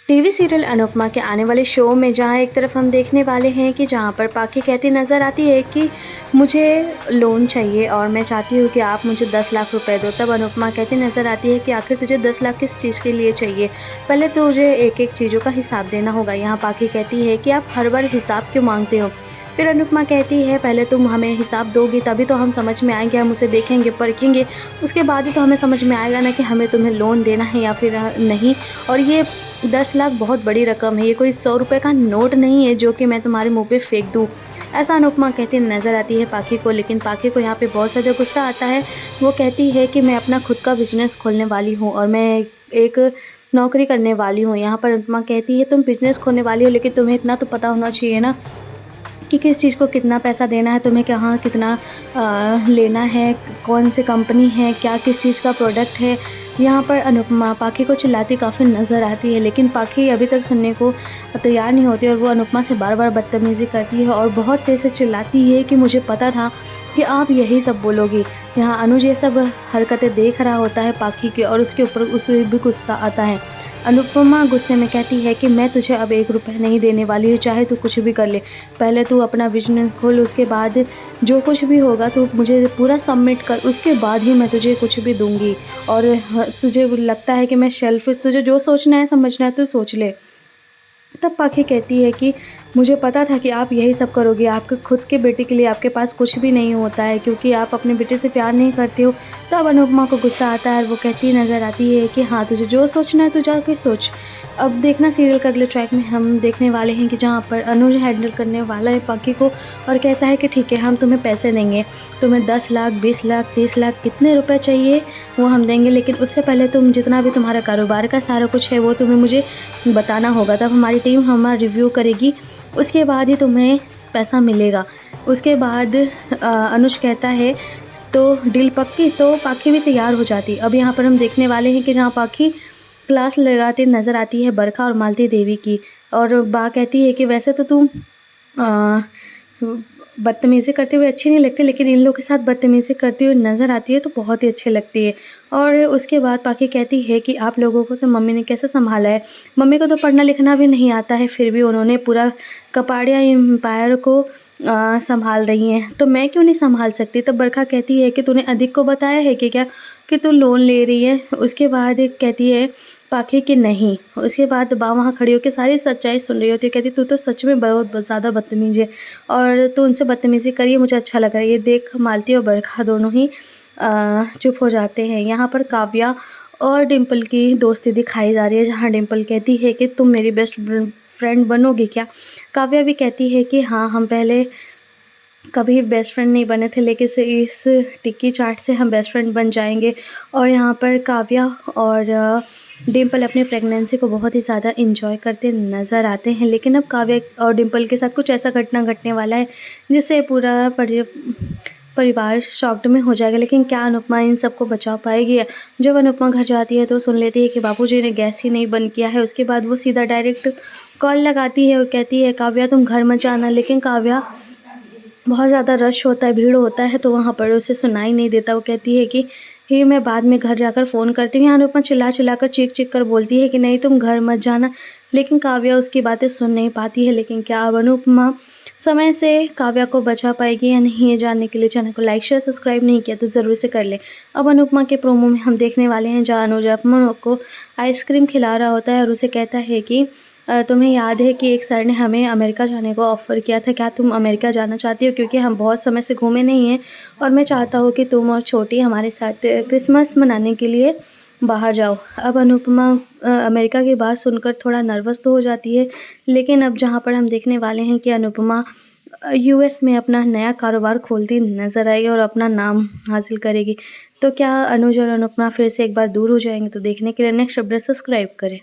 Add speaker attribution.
Speaker 1: TV serial Anupama के आने वाले शो में जहाँ एक तरफ हम देखने वाले हैं कि जहाँ पर पाखी कहती नज़र आती है कि मुझे लोन चाहिए और मैं चाहती हूँ कि आप मुझे 10 लाख रुपए दो। तब अनुपमा कहती नज़र आती है कि आखिर तुझे 10 लाख किस चीज़ के लिए चाहिए, पहले तो तुझे एक एक चीज़ों का हिसाब देना होगा। यहाँ पाखी कहती है कि आप हर बार हिसाब क्यों मांगते हो। फिर अनुपमा कहती है पहले तुम हमें हिसाब दोगी तभी तो हम समझ में आएंगे, हम उसे देखेंगे परखेंगे, उसके बाद ही तो हमें समझ में आएगा ना कि हमें तुम्हें लोन देना है या फिर नहीं। और ये 10 लाख बहुत बड़ी रकम है, ये कोई 100 रुपये का नोट नहीं है जो कि मैं तुम्हारे मुंह पे फेंक दूँ। ऐसा अनुपमा कहती नज़र आती है पाखी को, लेकिन पाखी को यहाँ पे बहुत ज़्यादा गुस्सा आता है। वो कहती है कि मैं अपना खुद का बिजनेस खोलने वाली हूँ और मैं एक नौकरी करने वाली हूँ। यहाँ पर अनुपमा कहती है तुम बिजनेस खोलने वाली हो, लेकिन तुम्हें इतना तो पता होना चाहिए ना कि किस चीज़ को कितना पैसा देना है, तुम्हें कहाँ कितना लेना है, कौन सी कंपनी है, क्या किस चीज़ का प्रोडक्ट है। यहाँ पर अनुपमा पाखी को चिल्लाती काफ़ी नज़र आती है, लेकिन पाखी अभी तक सुनने को तैयार नहीं होती और वो अनुपमा से बार बार बदतमीज़ी करती है और बहुत तेज़ से चिल्लाती है कि मुझे पता था कि आप यही सब बोलोगी। यहाँ अनुज ये सब हरकतें देख रहा होता है पाखी की और उसके ऊपर उसे भी गुस्सा आता है। अनुपमा गुस्से में कहती है कि मैं तुझे अब 1 रुपया नहीं देने वाली हूँ, चाहे तू कुछ भी कर ले। पहले तू अपना बिजनेस खोल, उसके बाद जो कुछ भी होगा तू मुझे पूरा सबमिट कर, उसके बाद ही मैं तुझे कुछ भी दूँगी। और तुझे लगता है कि मैं सेल्फिश, तुझे जो सोचना है समझना है तू सोच ले। तब पाखी कहती है कि मुझे पता था कि आप यही सब करोगे, आपके खुद के बेटे के लिए आपके पास कुछ भी नहीं होता है क्योंकि आप अपने बेटे से प्यार नहीं करते हो। तब अनुपमा को गुस्सा आता है और वो कहती नज़र आती है कि हाँ तुझे जो सोचना है तू जाके सोच। अब देखना सीरियल का अगले ट्रैक में हम देखने वाले हैं कि जहाँ पर अनुज हैंडल करने वाला है पाखी को और कहता है कि ठीक है हम तुम्हें पैसे देंगे, तुम्हें 10 लाख 20 लाख 30 लाख कितने रुपए चाहिए वो हम देंगे, लेकिन उससे पहले तुम जितना भी तुम्हारा कारोबार का सारा कुछ है वो तुम्हें मुझे बताना होगा। तब हमारी टीम हमारा रिव्यू करेगी, उसके बाद ही तुम्हें पैसा मिलेगा। उसके बाद अनुज कहता है तो डील पक्की, तो पाखी भी तैयार हो जाती। अब यहाँ पर हम देखने वाले हैं कि जहाँ पाखी क्लास लगाते नज़र आती है बरखा और मालती देवी की, और बा कहती है कि वैसे तो तुम बदतमीज़ी करते हुए अच्छी नहीं लगती, लेकिन इन लोगों के साथ बदतमीज़ी करती हुई नज़र आती है तो बहुत ही अच्छी लगती है। और उसके बाद पाखी कहती है कि आप लोगों को तो मम्मी ने कैसे सँभाला है, मम्मी को तो पढ़ना लिखना भी नहीं आता है, फिर भी उन्होंने पूरा कपाड़िया एम्पायर को सँभाल रही हैं, तो मैं क्यों नहीं सँभाल सकती। तब बरखा कहती है कि तूने अधिक को बताया है कि क्या कि तू लोन ले रही है। उसके बाद कहती है पाखी कि नहीं। उसके बाद बा वहाँ खड़ी होकर सारी सच्चाई सुन रही होती है, कहती तू तो सच में बहुत ज़्यादा बदतमीज़ है और तू उनसे बदतमीज़ी करी, मुझे अच्छा लग रहा है। ये देख मालती और बरखा दोनों ही चुप हो जाते हैं। यहाँ पर काव्या और डिम्पल की दोस्ती दिखाई जा रही है, जहाँ डिम्पल कहती है कि तुम मेरी बेस्ट फ्रेंड बनोगी क्या। काव्या भी कहती है कि हाँ हम पहले कभी बेस्ट फ्रेंड नहीं बने थे, लेकिन इस टिक्की चाट से हम बेस्ट फ्रेंड बन जाएंगे। और यहाँ पर काव्या और डिम्पल अपनी प्रेगनेंसी को बहुत ही ज़्यादा इंजॉय करते नज़र आते हैं, लेकिन अब काव्या और डिम्पल के साथ कुछ ऐसा घटना घटने वाला है जिससे पूरा परिवार शॉक्ड में हो जाएगा। लेकिन क्या अनुपमा इन सबको बचा पाएगी। जब अनुपमा घर जाती है तो सुन लेती है कि बाबूजी ने गैस ही नहीं बंद किया है। उसके बाद वो सीधा डायरेक्ट कॉल लगाती है और कहती है काव्या तुम घर मत जाना, लेकिन काव्या बहुत ज़्यादा रश होता है, भीड़ होता है, तो वहाँ पर उसे सुनाई नहीं देता। वो कहती है कि ये मैं बाद में घर जाकर फ़ोन करती हूँ। यहाँ अनुपमा चिल्ला कर चीख कर बोलती है कि नहीं तुम घर मत जाना, लेकिन काव्या उसकी बातें सुन नहीं पाती है। लेकिन क्या अब अनुपमा समय से काव्या को बचा पाएगी या नहीं, ये जानने के लिए चैनल को लाइक शेयर सब्सक्राइब नहीं किया तो ज़रूर से कर ले। अब अनुपमा के प्रोमो में हम देखने वाले हैं जहाँ अनुज अपना को आइसक्रीम खिला रहा होता है और उसे कहता है कि तुम्हें याद है कि एक सर ने हमें अमेरिका जाने को ऑफ़र किया था, क्या तुम अमेरिका जाना चाहती हो, क्योंकि हम बहुत समय से घूमे नहीं हैं और मैं चाहता हूँ कि तुम और छोटी हमारे साथ क्रिसमस मनाने के लिए बाहर जाओ। अब अनुपमा अमेरिका की बात सुनकर थोड़ा नर्वस तो हो जाती है, लेकिन अब जहाँ पर हम देखने वाले हैं कि अनुपमा यूएस में अपना नया कारोबार खोलती नज़र आएगी और अपना नाम हासिल करेगी। तो क्या अनुज और अनुपमा फिर से एक बार दूर हो जाएंगे, तो देखने के लिए नेक्स्ट अपडेट सब्सक्राइब करें।